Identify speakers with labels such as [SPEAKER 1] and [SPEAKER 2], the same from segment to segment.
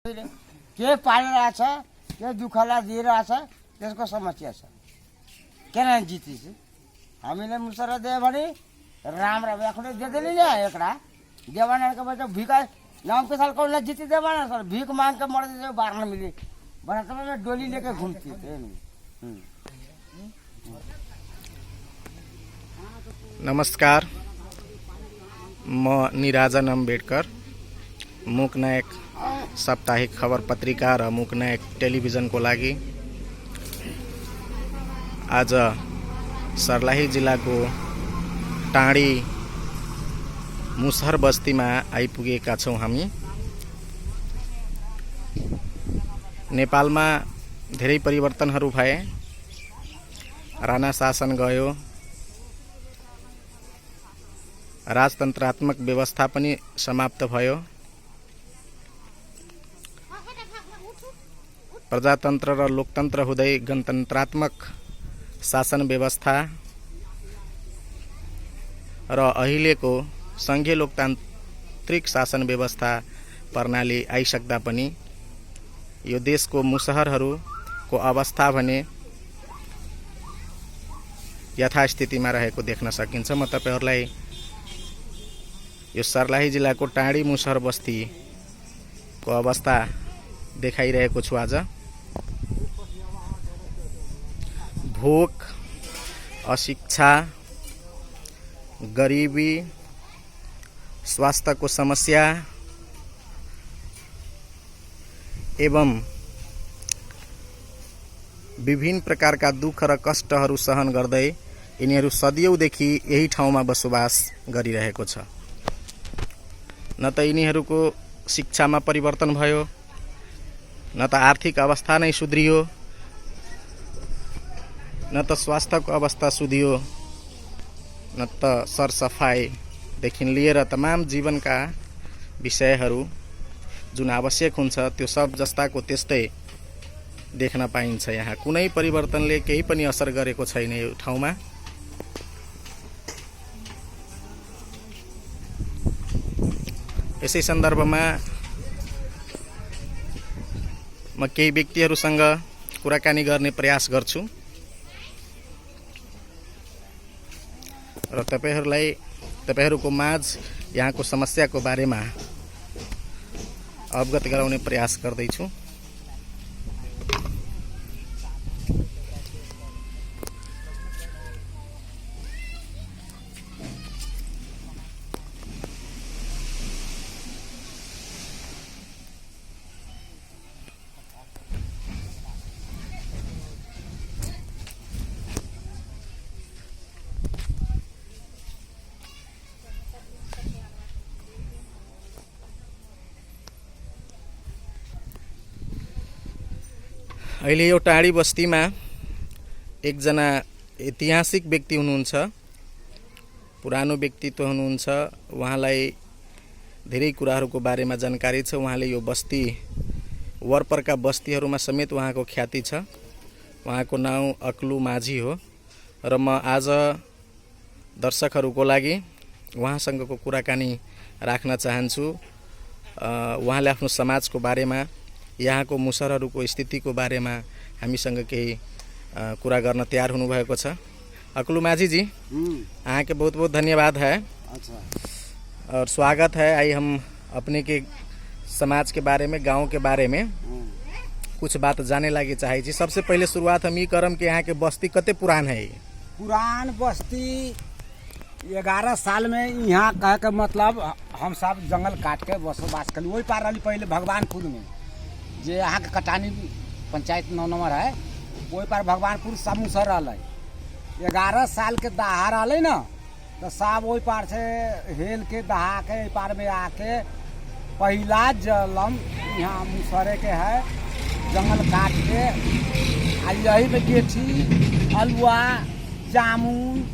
[SPEAKER 1] के पालिरहेछ के दुःखलाई दिइरहेछ त्यसको समस्या छ। किन जितिस हामीले मुसरा दियो भने राम्रा व्याखुले दिँदैन नि एकड़ा देवाना के बच्चा भिका नाम के साल कौन जीती देवाना सर भीख मांग के मर दे बाहर न मिली बना तो मैं डोली लेके घूमती थे।
[SPEAKER 2] नमस्कार, म निराजन अम्बेडकर मुकनायक साप्ताहिक खबर पत्रिका र मुकनायक टेलिभिजनको लागि आज सर्लाही जिल्लाको टाँडी मुसहर बस्तीमा आइपुगेका छौं। हामी नेपालमा धेरै परिवर्तनहरू भए, राणा शासन गयो, राजतन्त्रात्मक व्यवस्था पनि समाप्त भयो, प्रजातन्त्र र लोकतन्त्र हुँदै गणतन्त्रात्मक शासन व्यवस्था र अहिलेको संघीय लोकतान्त्रिक शासन व्यवस्था प्रणाली आइसक्दा पनि यो देशको मुसहरहरूको अवस्था भने यथास्थितिमा रहेको देख्न सकिन्छ। म तपाईहरुलाई यो सर्लाही जिल्लाको टाँडी मुसहर बस्तीको अवस्था देखाइरहेको छु। आज भोक, अशिक्षा, गरिबी, स्वास्थ्यको समस्या एवं विभिन्न प्रकारका दुःख र कष्टहरू सहन गर्दै यिनीहरू सदियौंदेखि यही ठाउँमा बसोबास गरिरहेको छ। न त यिनीहरूको शिक्षामा परिवर्तन भयो, न त आर्थिक अवस्था नै सुध्रियो, न त स्वास्थ्यको अवस्था सुधियो, न त सरसफाइदेखि लिएर तमाम जीवनका विषयहरू जुन आवश्यक हुन्छ त्यो सब जस्ताको त्यस्तै देख्न पाइन्छ। यहाँ कुनै परिवर्तनले केही पनि असर गरेको छैन यो ठाउँमा। यसै सन्दर्भमा म केही व्यक्तिहरूसँग कुराकानी गर्ने प्रयास गर्छु र तपाईहरुको माझ यहाँको समस्याको बारेमा अवगत गराउने प्रयास गर्दैछु। अहिले यो टाँडी बस्तीमा एकजना ऐतिहासिक व्यक्ति हुनुहुन्छ, पुरानो व्यक्तित्व हुनुहुन्छ। उहाँलाई धेरै कुराहरूको बारेमा जानकारी छ। उहाँले यो बस्ती वरपरका बस्तीहरूमा समेत उहाँको ख्याति छ। उहाँको नाउँ अक्लु माझी हो र म आज दर्शकहरूको लागि उहाँसँगको कुराकानी राख्न चाहन्छु। उहाँले आफ्नो समाजको बारेमा, यहाँको मुसहरहरूको स्थितिको बारेमा हामीसँग केही कुरा गर्न तैयार हुनुभएको छ। अक्लु माझी जी, आपके बहुत बहुत धन्यवाद है। अच्छा। और स्वागत है। आई हम अपने के समाज के बारे में, गांव के बारे में कुछ बात जाने लगे चाहे जी। सबसे पहले शुरुआत हम ये करम कि यहाँ के बस्ती कते पुरान है?
[SPEAKER 1] पुरान बस्ती 11 साल में यहाँ कह के मतलब हम सब जंगल काट के बसोबास कर वही पार रही। पहले भगवानपुर में जे यहाँ के कटानी पंचायत 9 नंबर है, वही पार भगवानपुर सब मुसहर रहा। 11 साल के दहा रहा न, तो सब वही पार से हेल के दहा के पार में आके पहला जलम यहाँ मुसहरे के है। जंगल काट के यही में गेठी, अलुआ, जामुन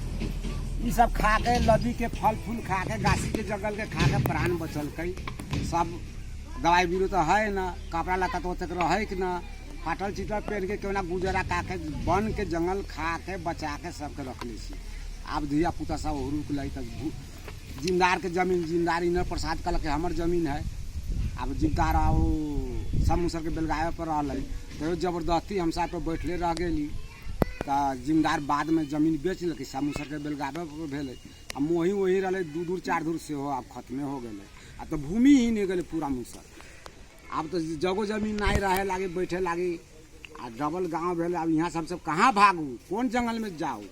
[SPEAKER 1] ये सब खा के, लदी के फल फूल खा के, गाछी के जंगल के खा के प्राण बचल कई। सब दवाई बीरो तो है ना, कपड़ा लता तो तक रहे कि ना, फाटल चिटल पहन के क्यों ना गुजरा का के बन के जंगल खा के बचा के सबके रख ली। अब धिया पुता सब रुक लाई तक जिमदार के जमीन, जिमदार इन्हें प्रसाद कल के हमर जमीन है। अब जिमदार आओ सब मुसर के बेलगावे पर रहल तो जबरदस्ती हम साथ पे बैठले रह गई तो जिम्मेदार बाद में जमीन बेच लगे सब मुसर के बेलगावे पर भेले आ मोही वही रहे 2 दूर 4 दूर से हो अब खत्मे हो गए आ तो भूमि ही नहीं गए पूरा मुसर अब तो जगह जमीन नहीं रहे लागे बैठे लागे आ डबल गाँव भेले अब यहाँ सब कहाँ भागू कौन जंगल में जाओ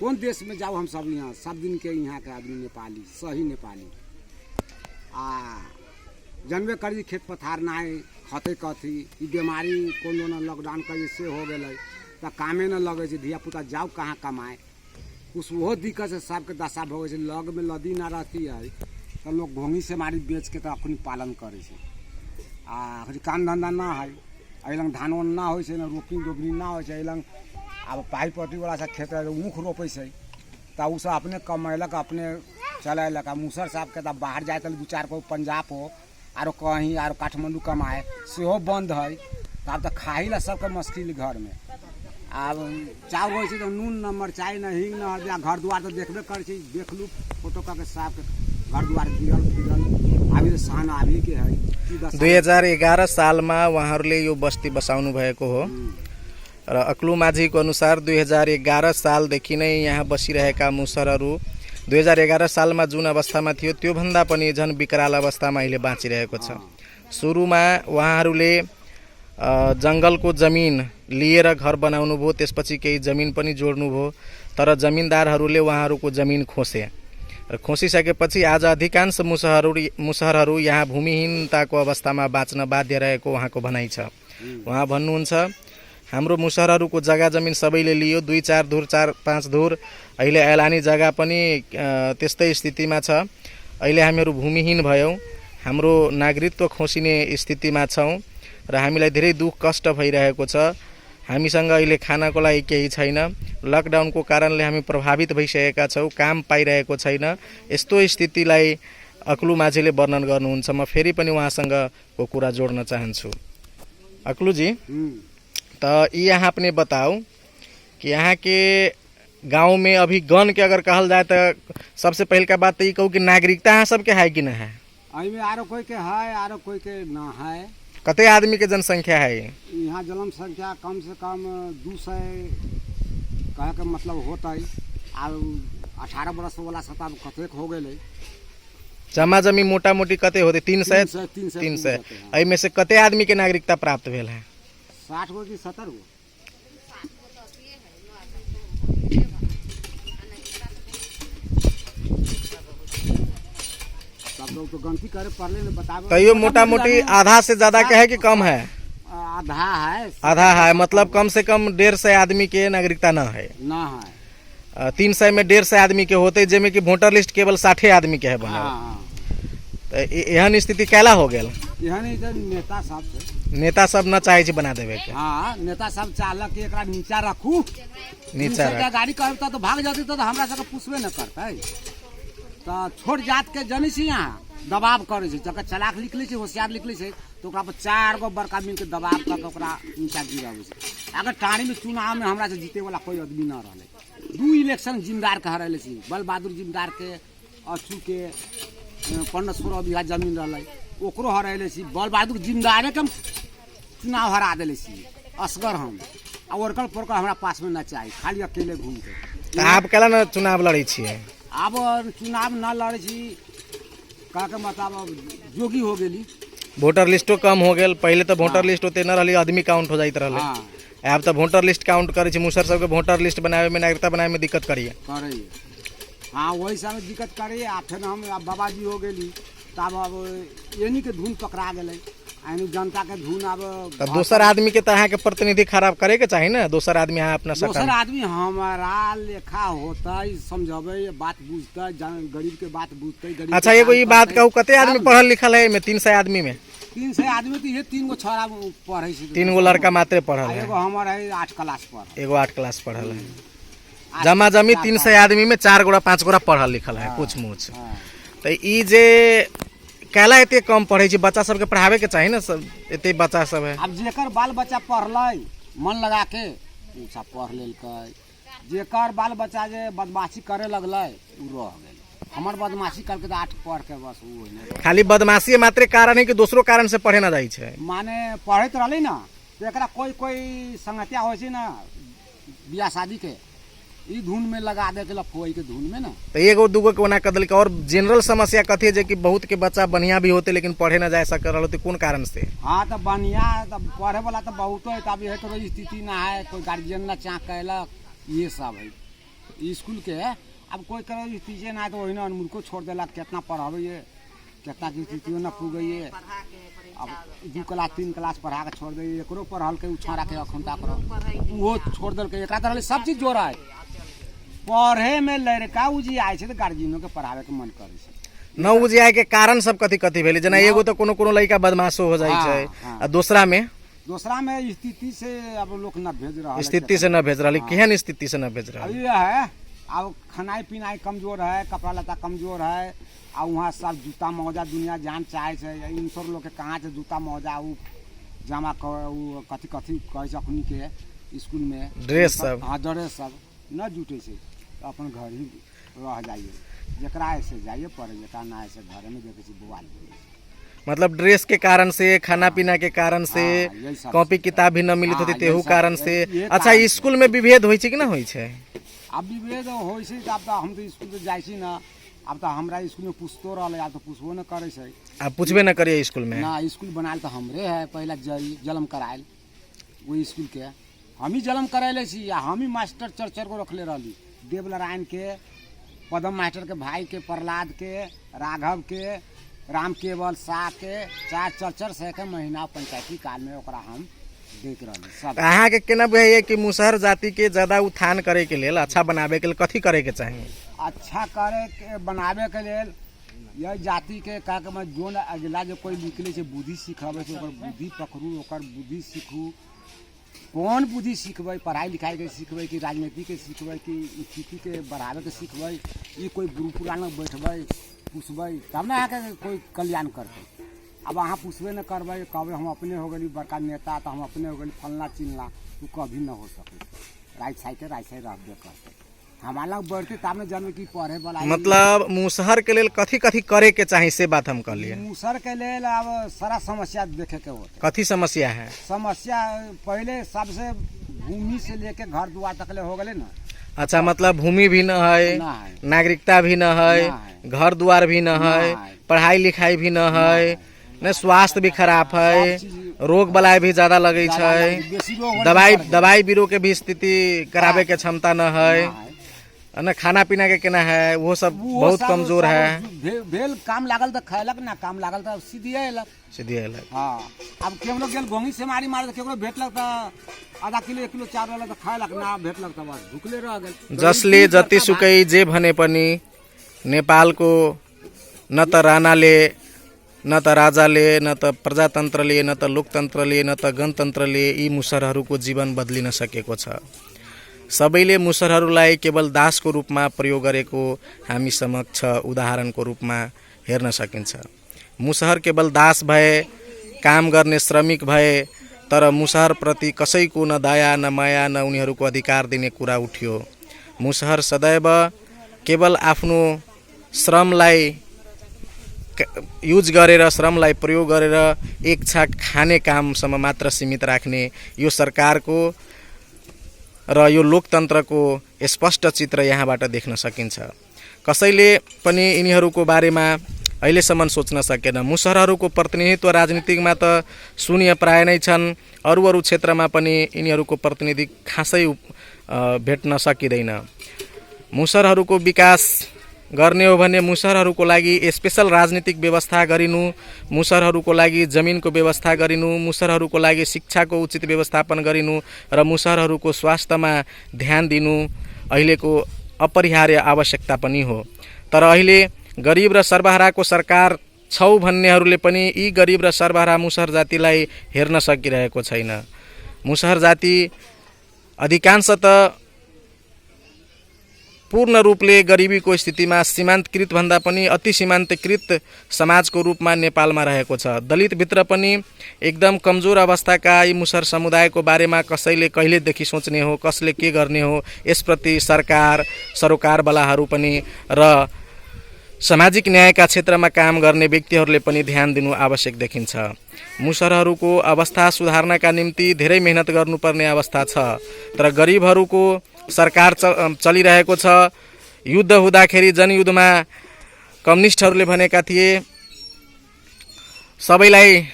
[SPEAKER 1] कौन देश में जाओ हम सब यहाँ सब दिन के यहाँ के आदमी नेपाली सही नेपाली आ जनबे करी खेत पथार ना खते कथी ई बीमारी कोनो लॉकडाउन का से हो गए तो कामे न लगे धिया पुता जाओ कहाँ कमाए कुछ वो दिक्कत से सबके दशा भोगे से लग में लदी ना रहती है तो लोग घोंगी से मारी बेच के तो अपनी पालन करे आ काम धंधा ना है अइलंग धान वान ना हो रोपनी डोपनी ना हो अब पाई पट्टी वाला सा खेत ऊख रोपे से तो उ सब अपने कमैलक अपने चलैलक आ मुसर साहब के तब बाहर जाए तो 2-4 को पंजाब हो आरो कहीं आरो काठमांडू कमाए से बंद है तब तो खा ही ला सबके मुश्किल घर में अब चाव हो तो नून न मरचाई न हिंग न हल्दी घर द्वार तो देखबे कर देख लू फोटो करके साफ घर द्वार गिरल फिरल अभी सहन अभी के है
[SPEAKER 2] 2011 सालमा उहाँहरूले यो बस्ती बसाउनु भएको हो र अक्लु माझीको अनुसार 2011 सालदेखि नै यहाँ बसिरहेका मुसरहरू 2011 सालमा जुन अवस्थामा थियो त्योभन्दा पनि झन् विकराल अवस्थामा अहिले बाँचिरहेको छ। सुरुमा उहाँहरूले जङ्गलको जमिन लिएर घर बनाउनु भयो, त्यसपछि केही जमिन पनि जोड्नु भयो, तर जमिनदारहरूले उहाँहरूको जमिन खोसे र खोसिसकेपछि आज अधिकांश मुसहरहरू यहाँ भूमिहीनताको अवस्थामा बाँच्न बाध्य रहेको उहाँको भनाइ छ। उहाँ भन्नुहुन्छ हाम्रो मुसहरहरूको जग्गा जमिन सबैले लियो, 2-4 धुर 4-5 धुर, अहिले ऐलानी जग्गा पनि त्यस्तै स्थितिमा छ। अहिले हामीहरू भूमिहीन भयौँ, हाम्रो नागरिकत्व खोसिने स्थितिमा छौँ र हामीलाई धेरै दुःख कष्ट भइरहेको छ। हामीसँग अहिले खानको लागि केही छैन, लकडाउनको कारणले हामी प्रभावित भइसकेका छौँ, काम पाइरहेको छैन। यस्तो स्थितिलाई अक्लु माझीले वर्णन गर्नुहुन्छ। म फेरि पनि उहाँसँगको कुरा जोड्न चाहन्छु। अक्लू जी, तो यहाँ अपने बताओ कि यहाँ के गांव में अभी गन के अगर कहल जाए तो सबसे पहले का बात तो ये कहूँ कि नागरिकता यहाँ सबके है कि न है?
[SPEAKER 1] अभी आरो कोई के है आरो कोई के न है।
[SPEAKER 2] कते आदमी के जनसंख्या है
[SPEAKER 1] यहाँ? जनसंख्या कम से कम 200 कहे के मतलब होता है। 18 वर्ष वाला सताब कतेक हो गए
[SPEAKER 2] जमा जमी मोटा मोटी कते होते? 300। अई में से कते आदमी के नागरिकता प्राप्त भेल है?
[SPEAKER 1] 60 गो की 70 गो। तो गलती करे पढ़ले ने बताओ।
[SPEAKER 2] तैयो मोटा मोटी आधा से ज्यादा के है कि कम है?
[SPEAKER 1] आधा है।
[SPEAKER 2] आधा है, मतलब कम से कम 150 आदमी के नागरिकता न है। 300 में 150 आदमी के होते, जेमे कि वोटर लिस्ट केवल 60 आदमी के है बनल। एहन स्थिति कैला हो गया?
[SPEAKER 1] नेता सब से
[SPEAKER 2] नेता सब न चाहे छी बना देवे के।
[SPEAKER 1] हाँ, नेता सब चाहलक कि एकरा नीचा रखू, नीचा रख। गाड़ी कहता तो भाग जाती तो हमरा सबके पूछबे न करते। तो छोट जात के जनी छी यहाँ दबाव करे छी, जकर चलाक निकले छी, होशियार निकले छी, तो ओकरा पर 4 गो बड़का मिल के दबाव करके ओकरा नीचा गिरावे छी। अगर टाणी में चुनाव में हमरा से जीते वाला कोई आदमी न रहले। 2 इलेक्शन जिम्मेदार के हरैले छी, बल बहादुर जिम्मेदार के, अछू के 15-16 बीघा जमीन रहले ओकरो हरैले छी। बल बहादुर जिम्मेदारे के चुनाव हरा देले छी। असगर हम आ वर्कर पर हमरा पास में न चाहिए, खाली अकेले घूम के।
[SPEAKER 2] आप केला न चुनाव लड़े छिए?
[SPEAKER 1] अब चुनाव न लड़े छी का के मतलब जोगी हो गेली।
[SPEAKER 2] वोटर लिस्टो कम हो गेल। पहले तो वोटर लिस्ट होते न रहली, आदमी काउंट हो जाइत रहले। अब तो वोटर लिस्ट काउंट करे छी। मुसर सब के वोटर लिस्ट बनावे में, नागरिकता बनावे में दिक्कत करिए।
[SPEAKER 1] हाँ, वही समय दिक्कत करे। आ फिर हम बाबा जी हो गेली तब अब एनी के धुन पकड़ा गेले, यानी जनता के धुन। अब
[SPEAKER 2] तब दोसर आदमी के तरह के प्रतिनिधि खराब करे के चाहिए ना। दोसर आदमी यहाँ अपना
[SPEAKER 1] दोसर आदमी हमारा लेखा होता समझे, बात बुझते, गरीब के बात बुझते।
[SPEAKER 2] अच्छा, एगो ये बात कहूँ, कते आदमी पढ़ल लिखल है में? 300 आदमी में
[SPEAKER 1] 300 आदमी तो ये 3 गो छोरा पढ़े छी।
[SPEAKER 2] 3 गो लड़का मात्र पढ़ल है।
[SPEAKER 1] एगो हमर है 8 क्लास पढ़,
[SPEAKER 2] एगो 8 क्लास पढ़ल है। जमा जमी 300 आदमी में 4 गोड़ा 5 गोड़ा पढ़ल लिखल है कुछ मुछ। तो ई जे कैला एते कम पढ़े छी? बच्चा सबके पढ़ावे के चाहिए ना, सब एते बच्चा सब है।
[SPEAKER 1] अब जेकर बाल बच्चा पढ़ले मन लगा के ऊ सब पढ़ लेलकै, जेकर बाल बच्चा जे बदमाशी करे लगले ऊ रह गेल। हमार बदमाशी करके तो 8 पढ़ के बस वो नहीं
[SPEAKER 2] खाली बदमाशी मात्रे कारण है कि दूसरो कारण से पढ़े ना जाइ छै?
[SPEAKER 1] माने पढ़त रहली ना तो एकरा कोई संगतिया हो ना बियाह शादी के ई धुन में लगा दे के लफोई के धुन में ना
[SPEAKER 2] तो एगो दूगो के ओना कदल के। और जनरल समस्या कथी है जे कि बहुत के बच्चा बढ़िया भी होते लेकिन पढ़े ना जा सक रहल, तो कौन कारण से?
[SPEAKER 1] हाँ तो बढ़िया तो पढ़े वाला तो बहुत है, तब यह तो स्थिति ना है, कोई गार्जियन ना चाह कहलक, ये सब है स्कूल के। अब कोई करो स्थिति ना है तो वही ना अनमुल को छोड़ देला, कितना पढ़ावे कितना की स्थिति ना पुगैये। अब 2 क्लास 3 क्लास पढ़ा के छोड़ दे, एकरो पढ़ल के उछाड़ा के अखुनता करो वो छोड़ दल के। एकरा तरह सब चीज जोड़ा है पढ़े में लड़का उजी आए छे तो गार्जियनों के पढ़ावे के मन करे छे।
[SPEAKER 2] न उजियाए के कारण सब कथी कथी भेले? जना एगो तो कोनो लड़का बदमाशो हो जाइ छै, आ दूसरा में
[SPEAKER 1] स्थिति से अब लोग न भेज रहा,
[SPEAKER 2] स्थिति से न भेज रहा। केहन स्थिति से न भेज रहा?
[SPEAKER 1] ये है अब खानाई पीनाई कमजोर है, कपड़ा लत्ता कमजोर है, आ वहाँ सब जूता मोजा दुनिया जान चाहे छे। इन सब लोग के कहाँ से जूता मोजा उ जामा कथी कथी कहे छै अखनी के स्कूल में
[SPEAKER 2] ड्रेस सब,
[SPEAKER 1] हाँ ड्रेस सब न जुटे से तो अपन घर ही रह जाइए। जकरा ऐसे जाइए पढ़े, जकरा ना ऐसे घर में देखे छी बुआ।
[SPEAKER 2] मतलब ड्रेस के कारण से, खाना पीना के कारण से, कॉपी किताब भी न मिलत होती तेहू कारण से। अच्छा स्कूल में विभेद होइ छै कि ना होइ छै?
[SPEAKER 1] अब विभेद होइ छै त अब तो हम तो स्कूल तो जाइ छी ना, अब तो हमरा स्कूल में पूछतो रहले, अब तो पूछबो न करे छै।
[SPEAKER 2] आप पूछबे न करिए स्कूल में?
[SPEAKER 1] ना स्कूल बनाल तो हमरे है, पहला जन्म करायल वो स्कूल के हम ही जन्म कराले छी। हम ही मास्टर चर को रखले रहली, देवनारायण के, पदम मास्टर के भाई के, प्रहलाद के, राघव के, राम केवल शाह के, 4 से के महीना पंचायती काल में ओकरा हम देख रहे सब।
[SPEAKER 2] अहाँ के केना बुझाइए कि मुसहर जाति के ज्यादा उत्थान करे के लेल, अच्छा बनाबे के लेल कथी करे के चाहिए?
[SPEAKER 1] अच्छा करे के बनाबे के लेल यह जाति के का के मैं जोन अगला जो कोई निकले से बुद्धि सिखावे से ओकर बुद्धि पकड़ू, ओकर बुद्धि सीखू। कौन बुद्धि सीखबै? पढ़ाई लिखाई के सीखबै कि राजनीति के सीखबै कि स्थिति के बढ़ावे के सीखबै? ये कोई गुरु पुराण में बैठबै पूछबै तब ना अहाँके कोई कल्याण करतै। अब अहाँ पूछबे न करबै, कहबै हम अपने हो गली बड़का नेता तो हम अपने हो गली फलना चिन्हला, तो कभी न हो सके। राइट साइड रहबे करतै, हमारा लग बढ़ते तब न जानबे कि पढ़े वाला।
[SPEAKER 2] मतलब मुसहर के लेल कथी कथी करे के चाही से बात हम कहलिए।
[SPEAKER 1] मुसहर के लेल अब सारा समस्या देखे के होते।
[SPEAKER 2] कथी समस्या है?
[SPEAKER 1] समस्या पहले सबसे भूमि से लेके घर दुआर तक ले हो गए ना।
[SPEAKER 2] अच्छा मतलब भूमि भी न है, नागरिकता भी न है, घर द्वार भी न है, पढ़ाई लिखाई भी न है, न स्वास्थ्य भी खराब है, रोग बलाय भी ज्यादा लगे छै, दवाई बीरो के भी स्थिति करावे के क्षमता न है, न खाना पीना के केना है वो सब बहुत कमजोर है।
[SPEAKER 1] भेल काम लागल तो खैलक, ना काम लागल तो सीधे अयलक। हाँ अब केकरो गेल गोंगी से मारी तो केकरो भेटलक तो आधा किलो 1 किलो चावल वाला तो खैलक, ना भेटलक तो बस भूखले रह गेल।
[SPEAKER 2] जसले जति सुकै जे भने पनि नेपाल को न त राणाले, न त राजाले, न त प्रजातन्त्रले, न त लोकतन्त्रले, न त गणतन्त्रले यी मुसहरहरूको जीवन बदलिन सकेको छ। सबैले मुसहरहरूलाई केवल दासको रूपमा प्रयोग गरेको हामी समक्ष उदाहरणको रूपमा हेर्न सकिन्छ। मुसहर केवल दास भए, काम गर्ने श्रमिक भए, तर मुसहरप्रति कसैको न दया न माया न उनीहरूको अधिकार दिने कुरा उठ्यो। मुसहर सदैव केवल आफ्नो श्रमलाई युज गरेर, श्रमलाई प्रयोग गरेर एक छाक खाने कामसम्म मात्र सीमित राख्ने यो सरकारको र यो लोकतन्त्रको स्पष्ट चित्र यहाँबाट देख्न सकिन्छ। कसैले पनि यिनीहरूको बारेमा अहिलेसम्म सोच्न सकेन। मुसहरहरूको प्रतिनिधित्व राजनीतिकमा त शून्य प्राय नै छन्, अरू क्षेत्रमा पनि यिनीहरूको प्रतिनिधि खासै भेट्न सकिँदैन। मुसहरहरूको विकास गर्ने हो भने मुसहरहरूको लागि स्पेशल राजनीतिक व्यवस्था गरिनु, मुसहरहरूको लागि जमिनको व्यवस्था गरिनु, मुसहरहरूको लागि शिक्षाको उचित व्यवस्थापन गरिनु र मुसहरहरूको स्वास्थ्यमा ध्यान दिनु अहिलेको अपरिहार्य आवश्यकता पनि हो। तर अहिले गरिब र सर्वहाराको सरकार छौ भन्नेहरूले पनि यी गरिब र सर्वहारा मुसहर जातिलाई हेर्न सकिरहेको छैन। मुसहर जाति अधिकांशतः पूर्ण रूपले गरिबीको स्थितिमा सीमान्तकृत भन्दा पनि अति सीमान्तकृत समाजको रूपमा नेपालमा रहेको छ। दलितभित्र पनि एकदम कमजोर अवस्थाका यी मुसहर समुदायको बारेमा कसैले कहिलेदेखि सोच्ने हो, कसले के गर्ने हो, यसप्रति सरकार सरोकारवालाहरू पनि र सामाजिक न्यायका क्षेत्रमा काम गर्ने व्यक्तिहरूले पनि ध्यान दिनु आवश्यक देखिन्छ। मुसहरहरूको अवस्था सुधार्नका निम्ति धेरै मेहनत गर्नुपर्ने अवस्था छ, तर गरिबहरूको सरकार चलिरहेको छ। युद्ध हुँदाखेरि जनयुद्धमा कम्युनिस्टहरूले भनेका थिए सबैलाई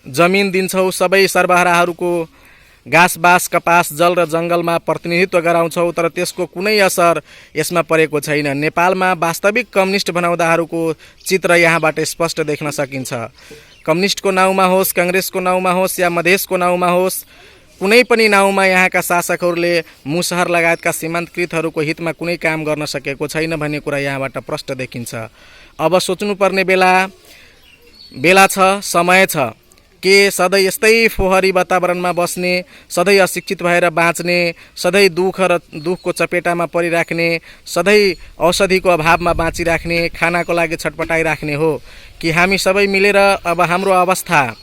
[SPEAKER 2] जमिन दिन्छौँ, सबै सर्वहाराहरूको घाँस बाँस कपास जल र जङ्गलमा प्रतिनिधित्व गराउँछौँ, तर त्यसको कुनै असर यसमा परेको छैन। नेपालमा वास्तविक कम्युनिस्ट भनाउँदाहरूको चित्र यहाँबाट स्पष्ट देख्न सकिन्छ। कम्युनिस्टको नाउँमा होस्, काङ्ग्रेसको नाउँमा होस् या मधेसको नाउँमा होस्, कुनै पनि नाउँमा यहाँका शासकहरूले मुसहर लगायतका सीमान्तकृतहरूको हितमा कुनै काम गर्न सकेको छैन भन्ने कुरा यहाँबाट प्रष्ट देखिन्छ। अब सोच्नुपर्ने बेला छ, समय छ के सधैँ यस्तै फोहरी वातावरणमा बस्ने, सधैँ अशिक्षित भएर बाँच्ने, सधैँ दुःखको चपेटामा परिराख्ने, सधैँ औषधिको अभावमा बाँचिराख्ने, खानाको लागि छटपटाइराख्ने हो कि हामी सबै मिलेर अब हाम्रो अवस्था,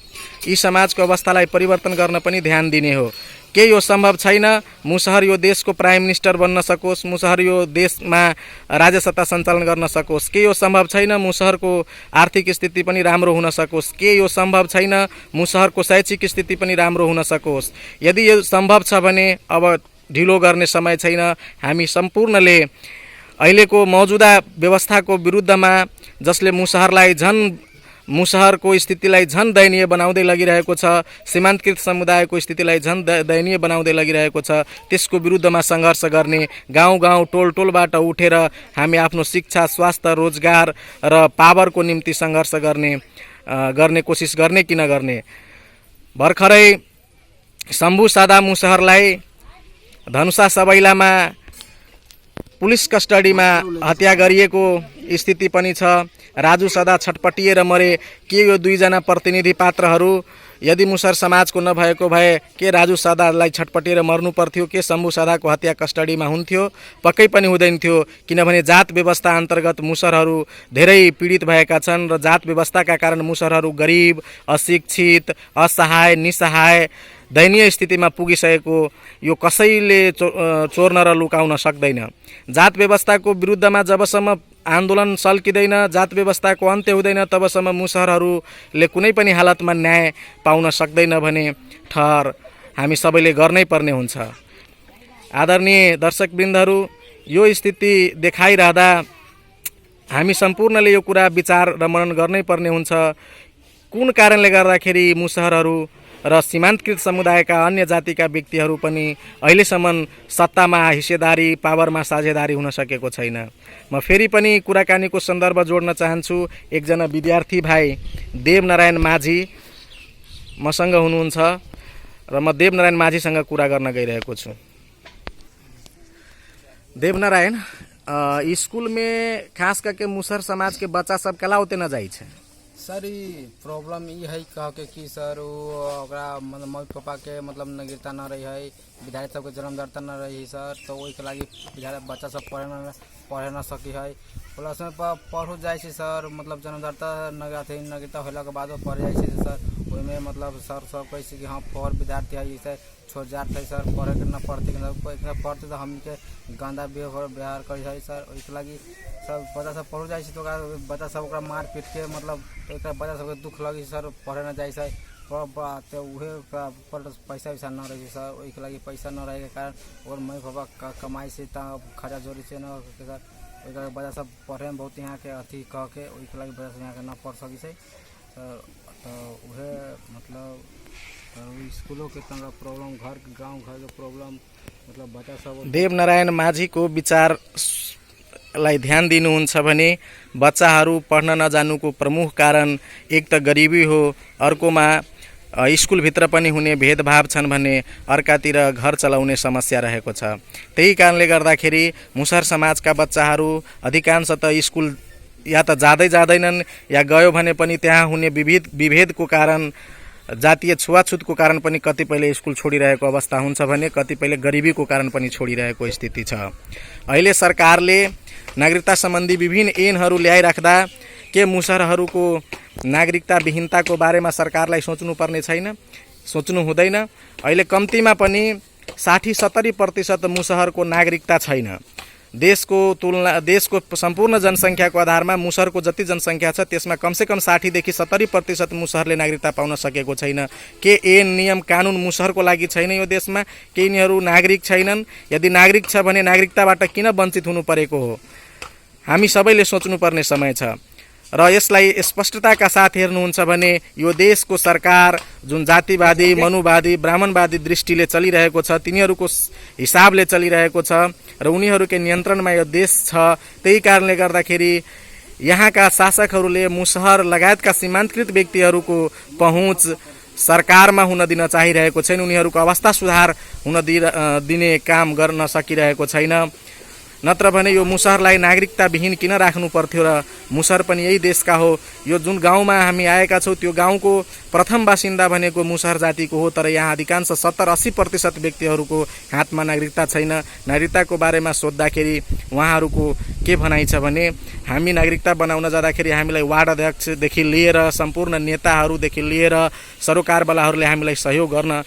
[SPEAKER 2] यी समाजको अवस्थालाई परिवर्तन गर्न पनि ध्यान दिने हो? के यो सम्भव छैन? मुसहर यो देशको प्राइम मिनिस्टर बन्न सकोस्, मुसहर यो देशमा राज्य सत्ता सञ्चालन गर्न सकोस्? के यो सम्भव छैन? मुसहरको आर्थिक स्थिति पनि राम्रो हुन सकोस्? के यो सम्भव छैन? मुसहरको शैक्षिक स्थिति पनि राम्रो हुन सकोस्? यदि यो सम्भव छ भने अब ढिलो गर्ने समय छैन। हामी सम्पूर्णले अहिलेको मौजुदा व्यवस्थाको विरुद्धमा, जसले मुसहरको स्थितिलाई झन दयनीय बनाउँदै लगिरहेको छ, सीमान्तकृत समुदायको स्थितिलाई झन दयनीय बनाउँदै लगिरहेको छ, त्यसको विरुद्धमा सङ्घर्ष गर्ने, गाउँ गाउँ टोल टोलबाट उठेर हामी आफ्नो शिक्षा, स्वास्थ्य, रोजगार र पावरको निम्ति सङ्घर्ष गर्ने कोसिस गर्ने कि नगर्ने? भर्खरै शम्भु सादा मुसहरलाई धनुषा सबैलामा पुलिस कस्टडीमा हत्या गरिएको स्थिति पनि छ। राजु सदा छटपटिएर मरे। के यो दुईजना प्रतिनिधि पात्रहरू यदि मुसहर समाजको नभएको भए के राजु सदालाई छटपटिएर मर्नु पर्थ्यो? के शम्भु सदाको हत्या कस्टडीमा हुन्थ्यो? पक्कै पनि हुँदैन थियो, किनभने जात व्यवस्था अन्तर्गत मुसहरहरू धेरै पीडित भएका छन् र जात व्यवस्थाका कारण मुसहरहरू गरिब, अशिक्षित, असहाय, निसहाय, दयनीय स्थितिमा पुगिसकेको यो कसैले चोर्न र लुकाउन सक्दैन। जात व्यवस्थाको विरुद्धमा जबसम्म आन्दोलन सल्किँदैन, जात व्यवस्थाको अन्त्य हुँदैन, तबसम्म मुसहरहरूले कुनै पनि हालतमा न्याय पाउन सक्दैन भने ठहर हामी सबैले गर्नै पर्ने हुन्छ। आदरणीय दर्शकवृन्दहरू, यो स्थिति देखाइरहँदा हामी सम्पूर्णले यो कुरा विचार र मनन गर्नै पर्ने हुन्छ। कुन कारणले गर्दाखेरि मुसहरहरू र सीमान्तकृत समुदायका अन्य जातिका व्यक्तिहरू पनि अहिलेसम्म सत्तामा हिस्सेदारी, पावरमा साझेदारी हुन सकेको छैन? म फेरि पनि कुराकानीको सन्दर्भ जोड्न चाहन्छु। एकजना विद्यार्थी भाइ देवनारायण माझी मसँग हुनुहुन्छ र म देवनारायण माझीसँग कुरा गर्न गइरहेको छु। देवनारायण, स्कूल में खास करके मुसहर समाज के बच्चा सब कला होते न जाइ छै?
[SPEAKER 3] सर ई प्रॉब्लम ई है कह के कि सर ओकरा मतलब मम्मी पापा के मतलब नागरिकता न रही है, विधायक सबके जन्मदाता न रही सर, तो वही के लागी बच्चा सब पढ़े न सकी है। प्लस में पढ़ो जाए सर, मतलब जन्मदाता नागरिकता होला के बाद पढ़ जाए सर, ओहिमे मतलब सर सब कैसे कि हाँ पढ़ विद्यार्थी है इसे छोड़ जाते है सर, पढ़े के न पढ़ते पढ़ते तो हमके गंदा व्यवहार करे है सर। ओहिके लागी सब बच्चा सब पढ़ो जाए तो बच्चा सब मार पीट के मतलब बच्चा सबके दुख लगी सर, पढ़े न जाए सर, तो उहे पैसा वैसा न रही सर। ओहिके लागी पैसा न रहे के कारण और मम्मी पापा कमाई से खर्चा जोड़ी से न सर, ओहिके बच्चा सब पढ़े में बहुत यहाँ के अथी कह के ओहिके लागी बच्चा सब यहाँ के न पढ़ सकी सर। तो उहे मतलब स्कूलों के तरह प्रॉब्लम, घर गांव घर के प्रॉब्लम, मतलब बच्चा सब।
[SPEAKER 2] देवनारायण माझीको विचारलाई ध्यान दिनुहुन्छ भने बच्चाहरू पढ्न नजानुको प्रमुख कारण एक त गरिबी हो, अर्कोमा स्कुलभित्र पनि हुने भेदभाव छन् भने अर्कातिर घर चलाउने समस्या रहेको छ। त्यही कारणले गर्दाखेरि मुसहर समाजका बच्चाहरू अधिकांश त स्कुल या त जाँदैनन् या गयो भने पनि त्यहाँ हुने विभेदको कारण, जातीय छुवाछुतको कारण पनि कतिपयले स्कुल छोडिरहेको अवस्था हुन्छ भने कतिपयले गरिबीको कारण पनि छोडिरहेको स्थिति छ। अहिले सरकारले नागरिकता सम्बन्धी विभिन्न ऐनहरू ल्याइराख्दा के मुसहरहरूको नागरिकता विहीनताको बारेमा सरकारलाई सोच्नुपर्ने छैन? सोच्नु हुँदैन? अहिले कम्तीमा पनि 60-70% मुसहरको नागरिकता छैन, देशको सम्पूर्ण जनसङ्ख्याको आधारमा मुसहरको जति जनसङ्ख्या छ त्यसमा कमसेकम 60 देखि 70% मुसहरले नागरिकता पाउन सकेको छैन। के ऐन नियम कानुन मुसहरको लागि छैन यो देशमा? के यिनीहरू नागरिक छैनन्? यदि नागरिक छ भने नागरिकताबाट किन वञ्चित हुनु परेको हो? हामी सबैले सोच्नुपर्ने समय छ र यसलाई स्पष्टताका साथ हेर्नुहुन्छ भने यो देशको सरकार जुन जातिवादी, मनुवादी, ब्राह्मणवादी दृष्टिले चलिरहेको छ, तिनीहरूको हिसाबले चलिरहेको छ र उनीहरूकै नियन्त्रणमा यो देश छ। त्यही कारणले गर्दाखेरि यहाँका शासकहरूले मुसहर लगायतका सीमान्तकृत व्यक्तिहरूको पहुँच सरकारमा हुन दिन चाहिरहेको छैन। उनीहरूको अवस्था सुधार हुन दिने काम गर्न सकिरहेको छैन। नत्र भने यो मुसहरलाई नागरिकताविहीन किन राख्नु पर्थ्यो र मुसहर पनि यही देशका हो। यो जुन गाउँमा हामी आएका छौँ त्यो गाउँको प्रथम बासिन्दा भनेको मुसहर जातिको हो, तर यहाँ अधिकांश 70-80% व्यक्तिहरूको हातमा नागरिकता छैन। नागरिकताको बारेमा सोद्धाखेरि उहाँहरूको के भनाइ छ भने हामी नागरिकता बनाउन जाँदाखेरि हामीलाई वार्ड अध्यक्षदेखि लिएर सम्पूर्ण नेताहरूदेखि लिएर सरोकारवालाहरूले हामीलाई सहयोग गर्न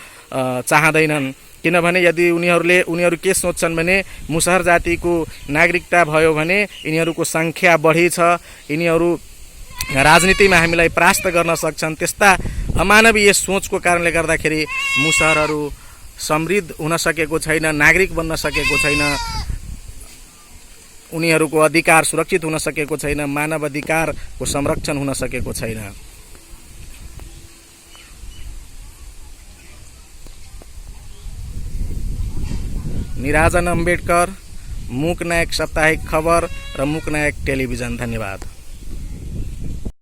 [SPEAKER 2] चाहँदैनन्। किनभने यदि उनीहरू के सोच्छन् भने मुसहर जातिको नागरिकता भयो भने यिनीहरूको सङ्ख्या बढी छ, यिनीहरू राजनीतिमा हामीलाई परास्त गर्न सक्छन्। त्यस्ता अमानवीय सोचको कारणले गर्दाखेरि मुसहरहरू समृद्ध हुन सकेको छैन, नागरिक बन्न सकेको छैन, उनीहरूको अधिकार सुरक्षित हुन सकेको छैन, मानव अधिकारको संरक्षण हुन सकेको छैन। निराजन अम्बेडकर, मूक नायक साप्ताहिक खबर र मूक नायक टेलिभिजन। धन्यवाद।